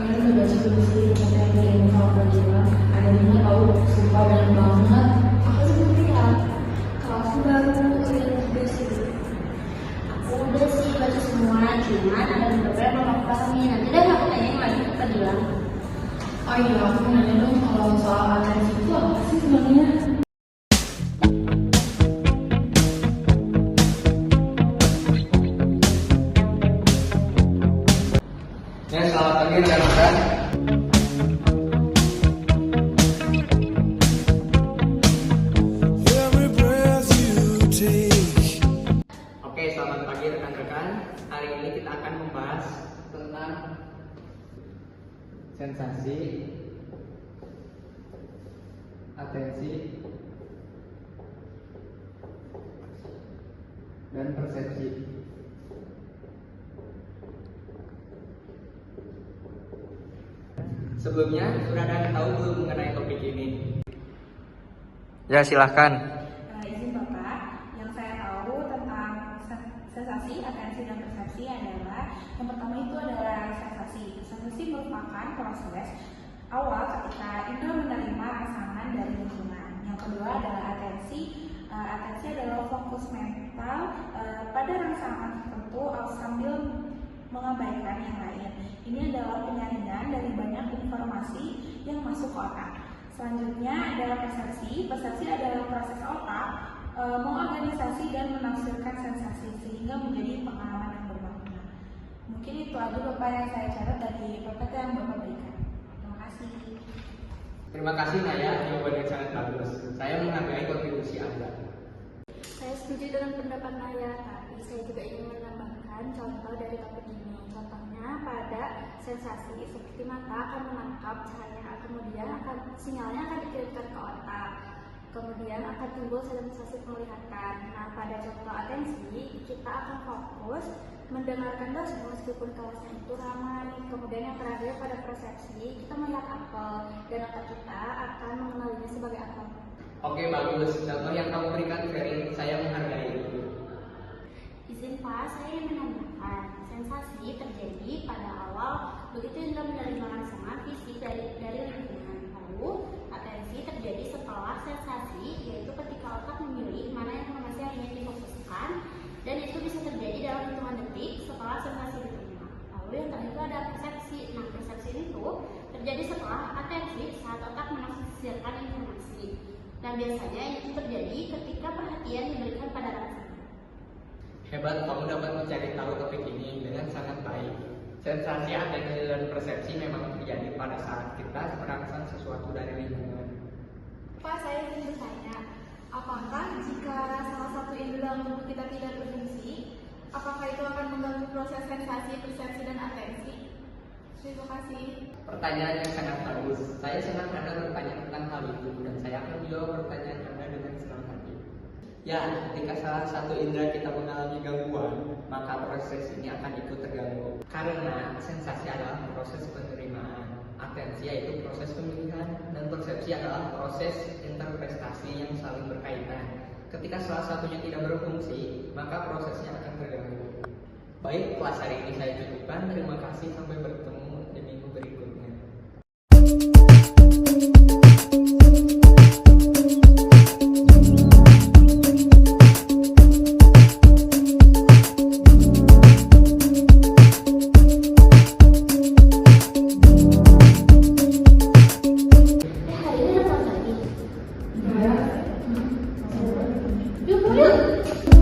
Kalian udah baca belum sih kata yang dikirim sama Kak Gila? Ada 5 tahu, sumpah banyak banget. Aku belum lihat. Kalau aku baru lihat juga sih. Aku udah sih baca semua, cuman ada beberapa yang belum aku pahami. Nanti deh aku tanyain lagi ke Kak Gilang. Oh iya, aku mau nanya dong kalau soal atensi itu apa sih sebenarnya? Ya, selamat pagi rekan-rekan. Oke, selamat pagi rekan-rekan. Hari ini kita akan membahas tentang sensasi, atensi, dan persepsi. Sebelumnya, sudah ada yang tahu belum mengenai topik ini? Ya, silahkan. Izin Bapak, yang saya tahu tentang sensasi, atensi, dan persepsi adalah yang pertama itu adalah sensasi. Sensasi merupakan proses awal ketika indera menerima rangsangan dari lingkungan. Yang kedua adalah atensi. Atensi adalah fokus mental pada rangsangan tertentu sambil mengabaikan yang lain. Ini adalah penyaringan dari banyak informasi yang masuk ke otak. Selanjutnya adalah persepsi. Persepsi adalah proses otak mengorganisasi dan menafsirkan sensasi sehingga menjadi pengalaman yang bermakna. Mungkin itu aja Bapak yang saya catat dari PPT yang Bapak berikan. Terima kasih. Terima kasih Naya, jawaban yang sangat bagus. Saya menghargai kontribusi Anda. Saya setuju dengan pendapat Naya, tapi saya juga ingin menambahkan contoh dari topik ini. Contohnya pada sensasi seperti mata akan menangkap cahaya, kemudian sinyalnya akan dikirimkan ke otak, kemudian akan timbul sensasi penglihatan. Nah, pada contoh atensi kita akan fokus mendengarkan dosen meskipun kelasnya itu ramai. Kemudian yang terakhir pada persepsi kita melihat apel dan otak kita akan mengenalinya sebagai apel. Oke, bagus. Contoh yang kamu berikan, Ferry, saya menghargai itu. Izin Pak, saya ingin menambahkan, sensasi terjadi pada awal begitu indra menerima rangsangan fisik dari lingkungan. Lalu, atensi terjadi setelah sensasi, yaitu ketika otak memilih mana informasi yang ingin difokuskan, dan itu bisa terjadi dalam hitungan detik setelah sensasi diterima. Lalu yang terakhir ada persepsi. Nah, persepsi itu terjadi setelah atensi saat otak menafsirkan informasi. Dan biasanya itu terjadi ketika perhatian diberikan pada rangsangan. Hebat, kamu dapat mencari tahu topik ini dengan sangat baik. Sensasi, atensi, dan persepsi memang terjadi pada saat kita merasakan sesuatu dari lingkungan. Pak, saya ingin bertanya, apakah jika salah satu indera tubuh kita tidak berfungsi, apakah itu akan mengganggu proses sensasi, persepsi, dan atensi? Terima kasih. Pertanyaan yang sangat bagus. Saya senang Anda bertanya tentang hal itu, dan saya akan menjawab pertanyaan Anda dengan senang hati. Ya, ketika salah satu indera kita mengalami gangguan, maka proses ini akan ikut terganggu. Karena sensasi adalah proses penerimaan, atensi yaitu proses pemilihan, dan persepsi adalah proses interpretasi yang saling berkaitan. Ketika salah satunya tidak berfungsi, maka prosesnya akan terganggu. Baik, kelas hari ini saya cukupkan. Terima kasih, sampai bertemu di minggu berikutnya. Hari ini datang lagi. Yuk.